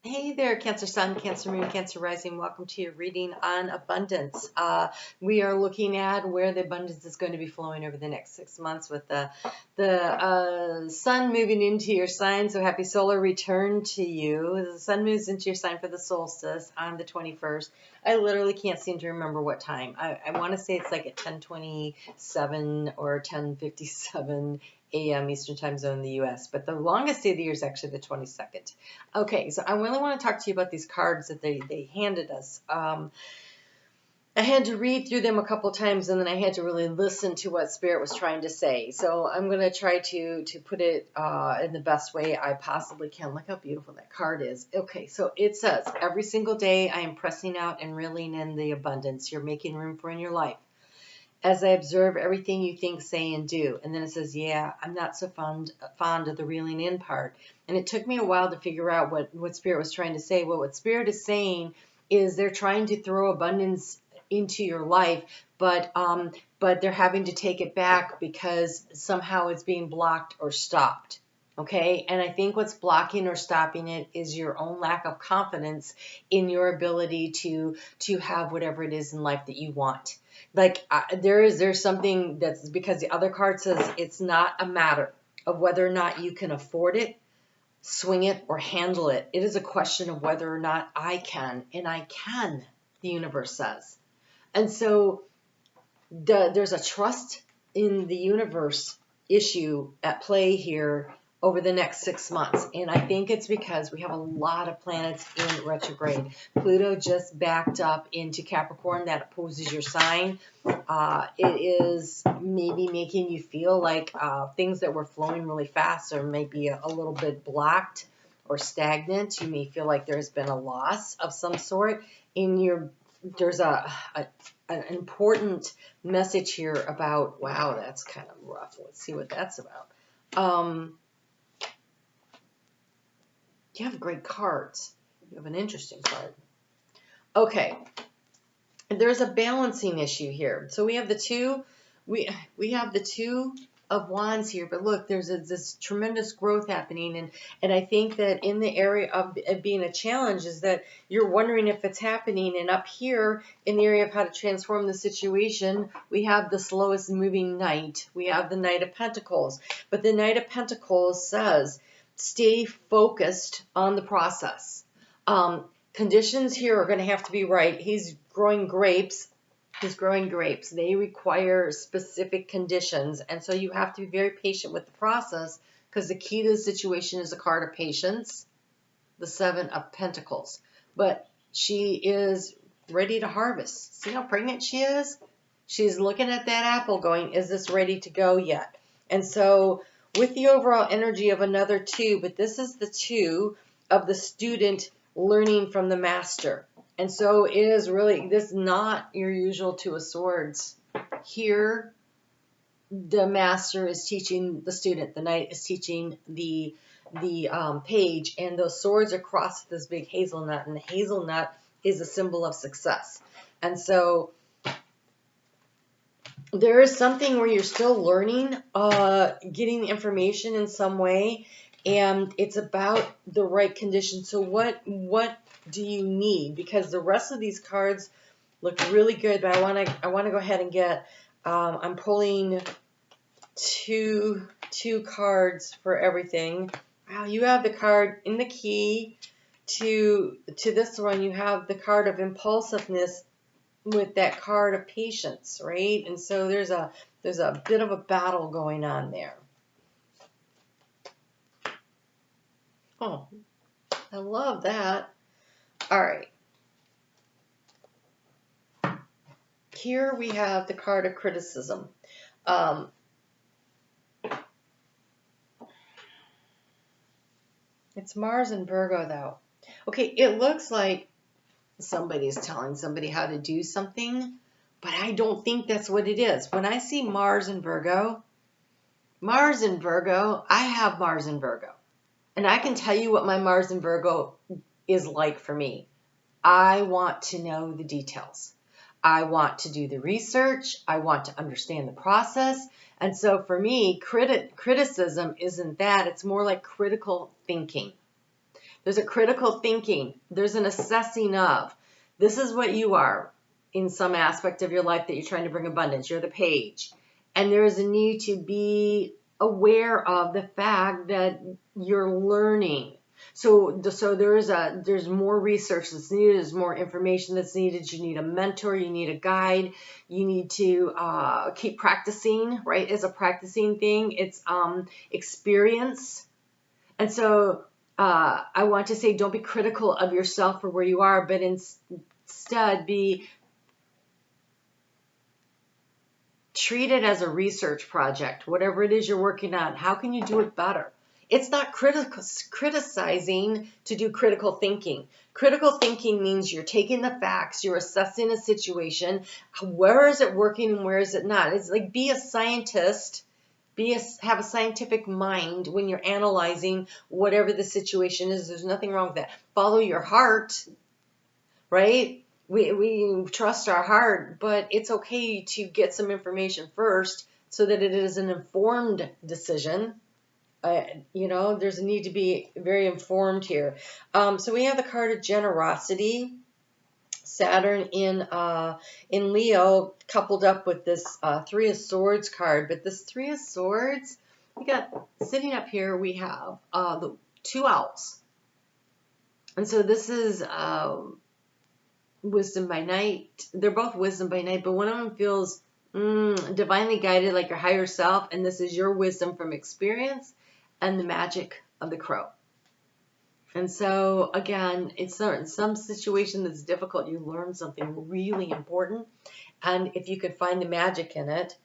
Hey there, Cancer Sun, Cancer Moon, Cancer Rising. Welcome to your reading on abundance. We are looking at where the abundance is going to be flowing over the next 6 months with the sun moving into your sign. So happy solar return to you. The sun moves into your sign for the solstice on the 21st. I literally can't seem to remember what time. I want to say it's like at 10:27 or 10:57 a.m. Eastern Time Zone in the U.S., but the longest day of the year is actually the 22nd. Okay, so I really want to talk to you about these cards that they handed us. I had to read through them a couple times, and then I had to really listen to what Spirit was trying to say. So I'm going to try to put it in the best way I possibly can. Look how beautiful that card is. Okay, so it says, every single day I am pressing out and reeling in the abundance you're making room for in your life. As I observe everything you think, say, and do. And then it says, yeah, I'm not so fond of the reeling in part. And it took me a while to figure out what Spirit was trying to say. Well, what Spirit is saying is they're trying to throw abundance into your life, but they're having to take it back because somehow it's being blocked or stopped. Okay, and I think what's blocking or stopping it is your own lack of confidence in your ability to have whatever it is in life that you want. Like there's something that's because the other card says it's not a matter of whether or not you can afford it, swing it, or handle it. It is a question of whether or not I can, and I can, the universe says. And so there's a trust in the universe issue at play here over the next 6 months. And I think it's because we have a lot of planets in retrograde. Pluto just backed up into Capricorn. That opposes your sign. It is maybe making you feel like things that were flowing really fast are maybe a little bit blocked or stagnant. You may feel like there's been a loss of some sort in your. There's an important message here about, wow, that's kind of rough. Let's see what that's about. You have great cards. You have an interesting card. Okay. There's a balancing issue here. So we have the two, we have the Two of Wands here, but look, there's this tremendous growth happening, and I think that in the area of being a challenge is that you're wondering if it's happening, and up here in the area of how to transform the situation, we have the slowest moving Knight. We have the Knight of Pentacles, but the Knight of Pentacles says, stay focused on the process. Conditions here are going to have to be right. He's growing grapes. They require specific conditions. And so you have to be very patient with the process because the key to the situation is a card of patience, the Seven of Pentacles. But she is ready to harvest. See how pregnant she is? She's looking at that apple going, is this ready to go yet? And so with the overall energy of another two, but this is the two of the student learning from the master. And so it is really, this is not your usual Two of Swords. Here, the master is teaching the student. The knight is teaching the page. And those swords are crossed with this big hazelnut. And the hazelnut is a symbol of success. And so there is something where you're still learning, getting information in some way. And it's about the right conditions. So what do you need? Because the rest of these cards look really good, but I want to go ahead and get. I'm pulling two cards for everything. Wow, you have the card in the key to this one. You have the card of impulsiveness with that card of patience, right? And so there's a bit of a battle going on there. Oh, I love that. All right. Here we have the card of criticism. It's Mars and Virgo, though. Okay, it looks like somebody's telling somebody how to do something, but I don't think that's what it is. When I see Mars and Virgo, I have Mars and Virgo. And I can tell you what my Mars and Virgo is like for me. I want to know the details. I want to do the research. I want to understand the process. And so for me, criticism isn't that. It's more like critical thinking. There's a critical thinking. There's an assessing of. This is what you are in some aspect of your life that you're trying to bring abundance. You're the page. And there is a need to be aware of the fact that you're learning. So there's more research that's needed, there's more information that's needed. You need a mentor, you need a guide, you need to keep practicing, right? It's a practicing thing. It's experience. And so I want to say, don't be critical of yourself for where you are, but instead treat it as a research project. Whatever it is you're working on, how can you do it better? It's not criticizing to do critical thinking. Critical thinking means you're taking the facts, you're assessing a situation. Where is it working and where is it not? It's like, be a scientist. Have a scientific mind when you're analyzing whatever the situation is. There's nothing wrong with that. Follow your heart, right? We trust our heart, but it's okay to get some information first so that it is an informed decision. There's a need to be very informed here. So we have the card of generosity, Saturn in Leo, coupled up with this Three of Swords card. But this Three of Swords, we got sitting up here, we have the two owls. And so this is wisdom by night. They're both wisdom by night, but one of them feels divinely guided, like your higher self, and this is your wisdom from experience and the magic of the crow. And so again, it's some situation that's difficult, you learn something really important, and if you could find the magic in it.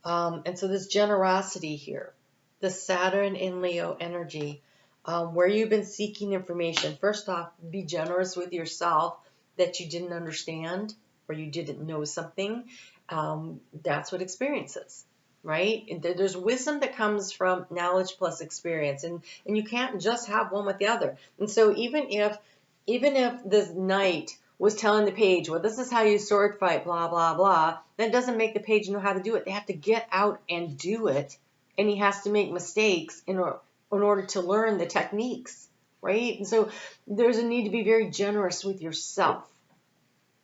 And so this generosity here, the Saturn in Leo energy, where you've been seeking information. First off, be generous with yourself that you didn't understand or you didn't know something. That's what experience is, right? And there's wisdom that comes from knowledge plus experience, and you can't just have one with the other. And so even if this knight was telling the page, well, this is how you sword fight, blah, blah, blah, that doesn't make the page know how to do it. They have to get out and do it, and he has to make mistakes in order to learn the techniques. Right? And so there's a need to be very generous with yourself.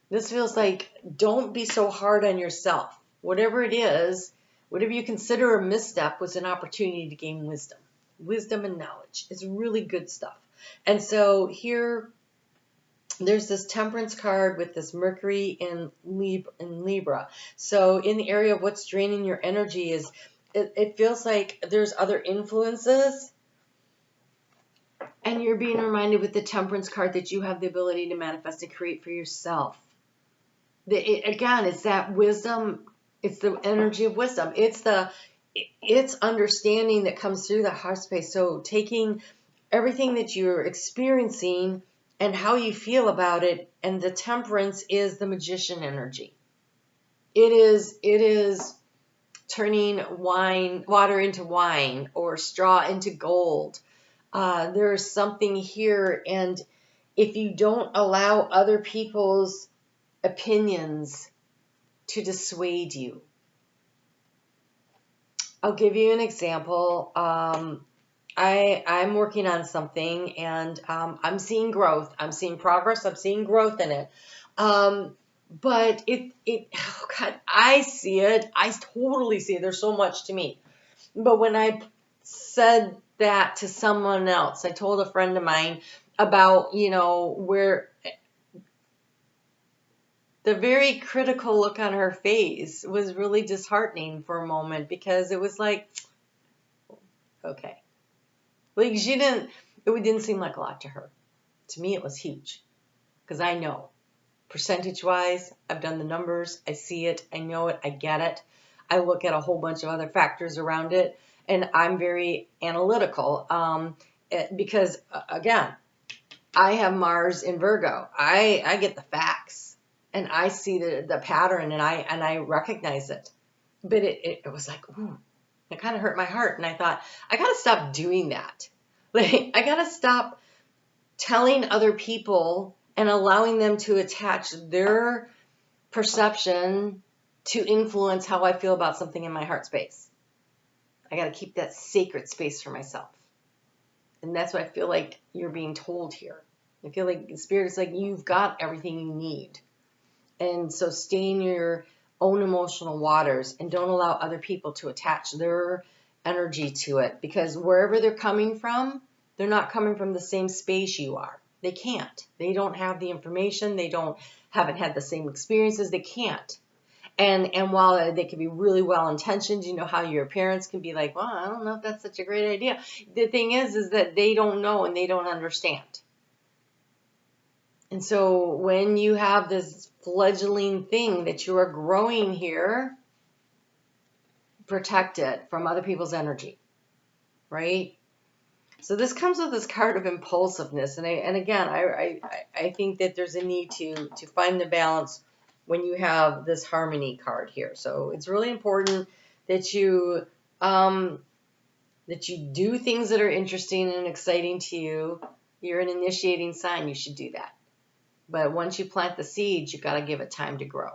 This feels like, don't be so hard on yourself. Whatever it is, whatever you consider a misstep was an opportunity to gain wisdom. Wisdom and knowledge is really good stuff. And so here, there's this Temperance card with this Mercury in Libra. So in the area of what's draining your energy is, it feels like there's other influences. And you're being reminded with the Temperance card that you have the ability to manifest and create for yourself. Again, it's that wisdom. It's the energy of wisdom. It's understanding that comes through the heart space. So taking everything that you're experiencing and how you feel about it, and the Temperance is the magician energy. It is turning water into wine, or straw into gold. There's something here, and if you don't allow other people's opinions to dissuade you. I'll give you an example. I'm working on something, and I'm seeing growth. I'm seeing progress. I'm seeing growth in it. But oh God, I see it. I totally see it. There's so much to me. But when I said that to someone else, I told a friend of mine about, where the very critical look on her face was really disheartening for a moment, because it was like, okay. Like it didn't seem like a lot to her. To me, it was huge, because I know percentage-wise, I've done the numbers, I see it, I know it, I get it. I look at a whole bunch of other factors around it, and I'm very analytical, because, again, I have Mars in Virgo. I get the facts, and I see the pattern, and I recognize it. But it was like, ooh, it kind of hurt my heart, and I thought, I got to stop doing that. Like, I got to stop telling other people and allowing them to attach their perception to influence how I feel about something in my heart space. I got to keep that sacred space for myself. And that's what I feel like you're being told here. I feel like Spirit is like, you've got everything you need. And so stay in your own emotional waters and don't allow other people to attach their energy to it, because wherever they're coming from, they're not coming from the same space you are. They can't. They don't have the information. They haven't had the same experiences. They can't. And while they can be really well intentioned, you know how your parents can be like, well, I don't know if that's such a great idea. The thing is that they don't know and they don't understand. And so when you have this fledgling thing that you are growing here, protect it from other people's energy, right? So this comes with this card of impulsiveness. And I think that there's a need to find the balance when you have this harmony card here. So it's really important that you do things that are interesting and exciting to you. You're an initiating sign. You should do that. But once you plant the seeds, you got to give it time to grow.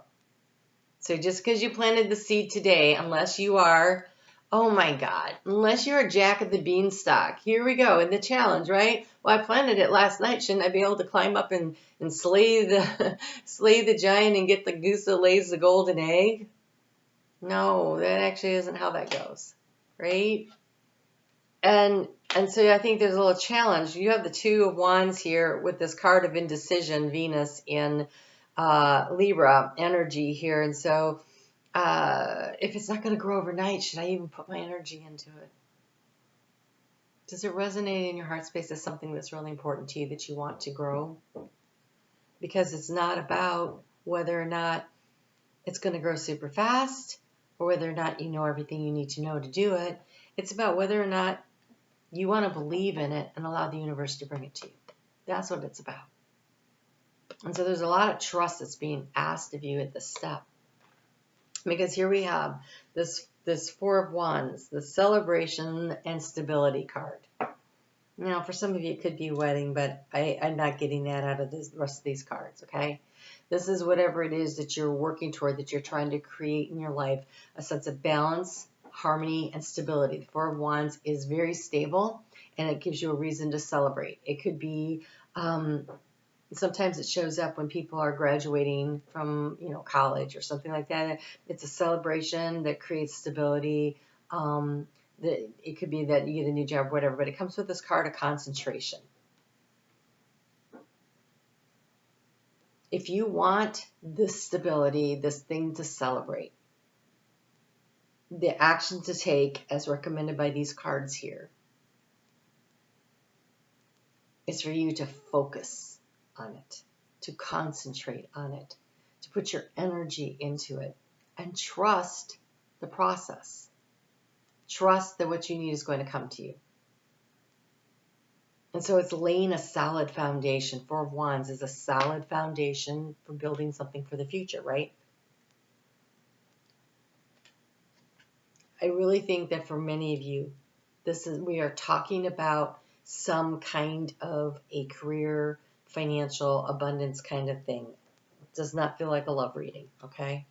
So just because you planted the seed today, unless you are, oh my God, unless you're a Jack of the Beanstalk, here we go in the challenge, right? Well, I planted it last night. Shouldn't I be able to climb up and slay the giant and get the goose that lays the golden egg? No, that actually isn't how that goes, right? And so I think there's a little challenge. You have the Two of Wands here with this card of indecision, Venus in Libra energy here. And so if it's not going to grow overnight, should I even put my energy into it? Does it resonate in your heart space as something that's really important to you that you want to grow? Because it's not about whether or not it's going to grow super fast or whether or not you know everything you need to know to do it. It's about whether or not you want to believe in it and allow the universe to bring it to you. That's what it's about. And so there's a lot of trust that's being asked of you at this step. Because here we have this Four of Wands, the celebration and stability card. Now, for some of you, it could be a wedding, but I'm not getting that out of the rest of these cards, okay? This is whatever it is that you're working toward, that you're trying to create in your life, a sense of balance, harmony, and stability. The Four of Wands is very stable, and it gives you a reason to celebrate. It could be, sometimes it shows up when people are graduating from, college or something like that. It's a celebration that creates stability. It could be that you get a new job, whatever, but it comes with this card of concentration. If you want this stability, this thing to celebrate, the action to take as recommended by these cards here is for you to focus on it, to concentrate on it, to put your energy into it, and trust the process. Trust that what you need is going to come to you. And so it's laying a solid foundation. Four of Wands is a solid foundation for building something for the future, right? I really think that for many of you, we are talking about some kind of a career, financial abundance kind of thing. It does not feel like a love reading, okay?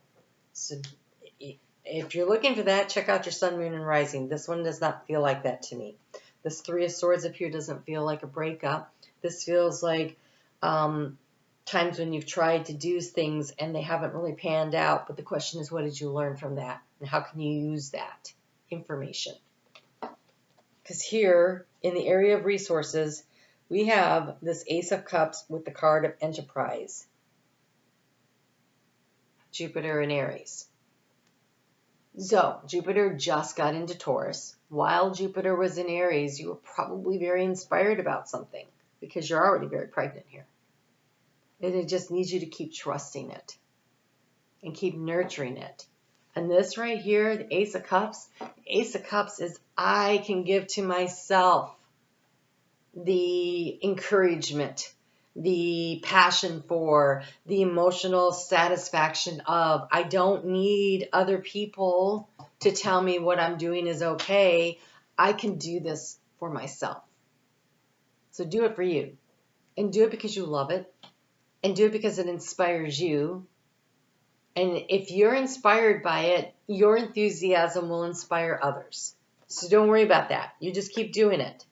So if you're looking for that, check out your sun, moon, and rising. This one does not feel like that to me. This Three of Swords up here doesn't feel like a breakup. This feels like times when you've tried to do things and they haven't really panned out. But the question is, what did you learn from that? And how can you use that information? Because here, in the area of resources, we have this Ace of Cups with the card of enterprise. Jupiter and Aries. So, Jupiter just got into Taurus. While Jupiter was in Aries, you were probably very inspired about something because you're already very pregnant here. And it just needs you to keep trusting it and keep nurturing it. And this right here, the Ace of Cups is I can give to myself the encouragement, the passion for, the emotional satisfaction of. I don't need other people to tell me what I'm doing is okay. I can do this for myself. So do it for you. And do it because you love it. And do it because it inspires you. And if you're inspired by it, your enthusiasm will inspire others. So don't worry about that. You just keep doing it.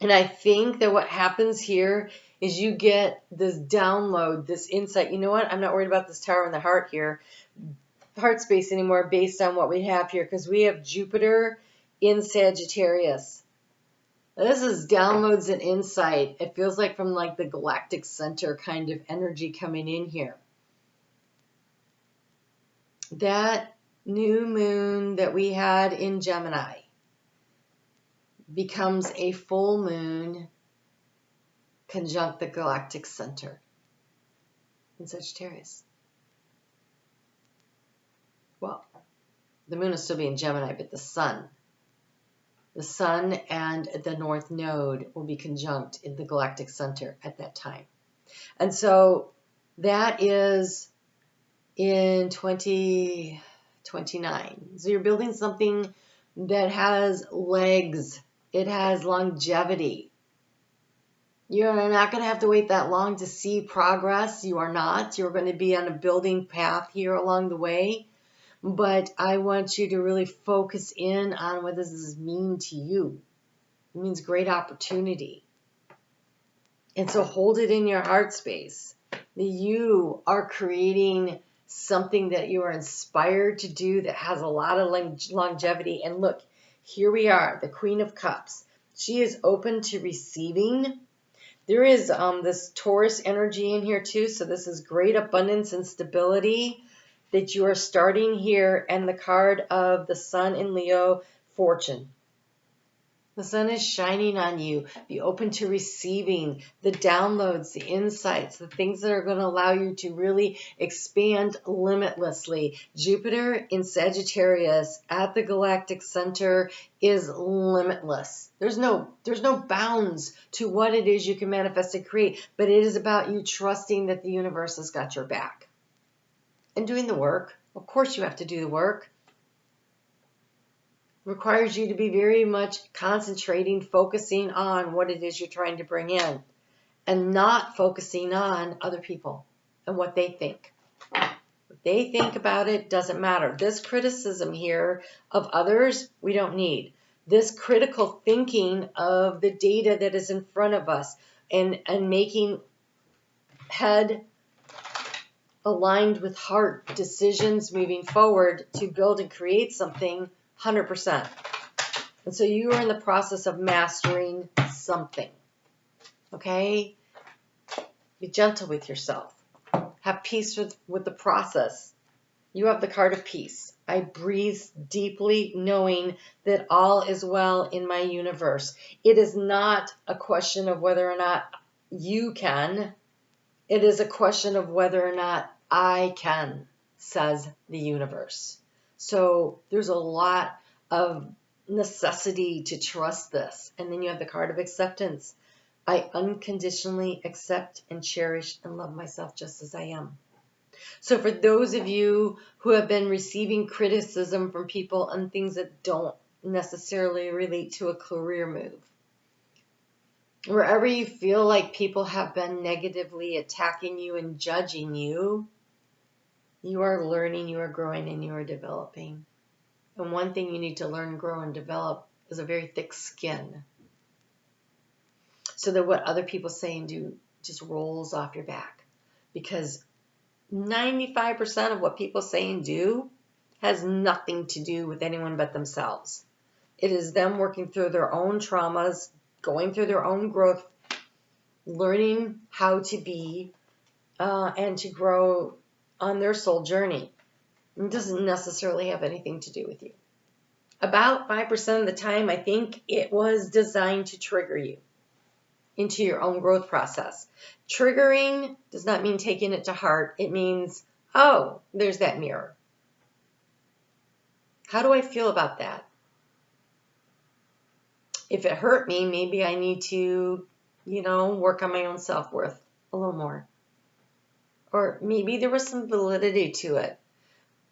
And I think that what happens here is you get this download, this insight. You know what? I'm not worried about this tower in the heart here, heart space anymore, based on what we have here, because we have Jupiter in Sagittarius. This is downloads and insight. It feels like from like the galactic center kind of energy coming in here. That new moon that we had in Gemini becomes a full moon conjunct the galactic center in Sagittarius. Well, the moon will still be in Gemini, but the sun and the North Node will be conjunct in the galactic center at that time. And so that is in 2029. So you're building something that has legs. It has longevity. You're not going to have to wait that long to see progress. You are not. You're going to be on a building path here along the way. But I want you to really focus in on what does this mean to you. It means great opportunity. And so hold it in your heart space. That you are creating something that you are inspired to do that has a lot of longevity. And look, here we are, the Queen of Cups. She is open to receiving. There is this Taurus energy in here too. So this is great abundance and stability that you are starting here. And the card of the Sun in Leo, fortune. The sun is shining on you. Be open to receiving the downloads, the insights, the things that are going to allow you to really expand limitlessly. Jupiter in Sagittarius at the galactic center is limitless. There's no bounds to what it is you can manifest and create, but it is about you trusting that the universe has got your back and doing the work. Of course you have to do the work. Requires you to be very much concentrating, focusing on what it is you're trying to bring in and not focusing on other people and what they think. What they think about it doesn't matter. This criticism here of others, we don't need. This critical thinking of the data that is in front of us and making head aligned with heart decisions moving forward to build and create something 100%. And so you are in the process of mastering something. Okay? Be gentle with yourself. Have peace with the process. You have the card of peace. I breathe deeply knowing that all is well in my universe. It is not a question of whether or not you can. It is a question of whether or not I can, says the universe. So there's a lot of necessity to trust this. And then you have the card of acceptance. I unconditionally accept and cherish and love myself just as I am. So for those of you who have been receiving criticism from people on things that don't necessarily relate to a career move, wherever you feel like people have been negatively attacking you and judging you, you are learning, you are growing, and you are developing. And one thing you need to learn, grow, and develop is a very thick skin. So that what other people say and do just rolls off your back. Because 95% of what people say and do has nothing to do with anyone but themselves. It is them working through their own traumas, going through their own growth, learning how to be and to grow on their soul journey. It doesn't necessarily have anything to do with you. About 5% of the time, I think it was designed to trigger you into your own growth process. Triggering does not mean taking it to heart. It means, oh, there's that mirror. How do I feel about that? If it hurt me, maybe I need to, work on my own self-worth a little more. Or maybe there was some validity to it.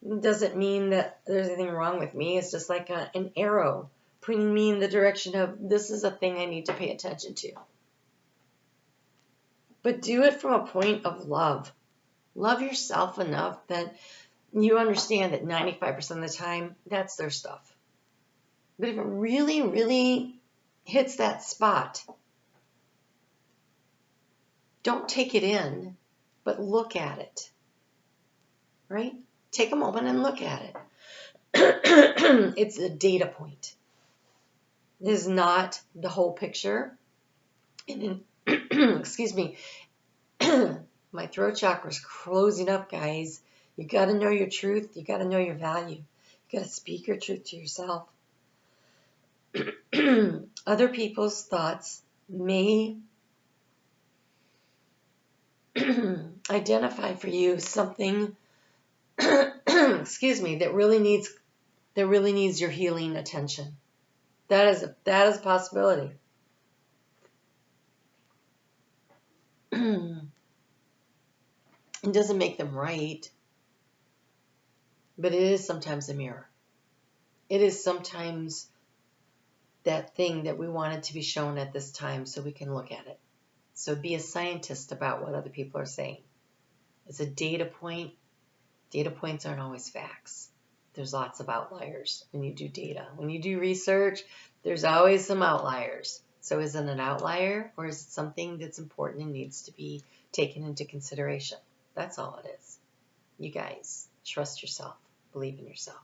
It doesn't mean that there's anything wrong with me. It's just like an arrow pointing me in the direction of this is a thing I need to pay attention to. But do it from a point of love. Love yourself enough that you understand that 95% of the time, that's their stuff. But if it really, really hits that spot, don't take it in, but look at it, right? Take a moment and look at it. It's a data point. It is not the whole picture. And then, excuse me, my throat chakra is closing up, guys. You got to know your truth. You got to know your value. You got to speak your truth to yourself. Other people's thoughts may identify for you something, excuse me, that really needs your healing attention. That is a possibility. It doesn't make them right, but it is sometimes a mirror. It is sometimes that thing that we wanted to be shown at this time so we can look at it. So be a scientist about what other people are saying. It's a data point. Data points aren't always facts. There's lots of outliers when you do data. When you do research, there's always some outliers. So is it an outlier, or is it something that's important and needs to be taken into consideration? That's all it is. You guys, trust yourself. Believe in yourself.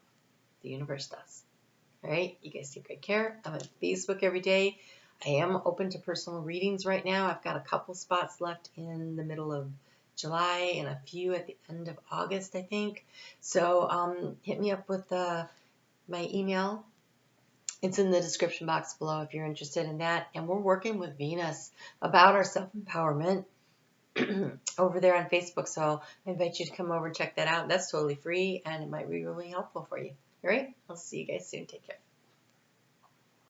The universe does. All right? You guys take great care. I'm on Facebook every day. I am open to personal readings right now. I've got a couple spots left in the middle of July and a few at the end of August, I think. So hit me up with my email. It's in the description box below if you're interested in that. And we're working with Venus about our self-empowerment over there on Facebook. So I invite you to come over and check that out. That's totally free, and it might be really helpful for you. All right? I'll see you guys soon. Take care.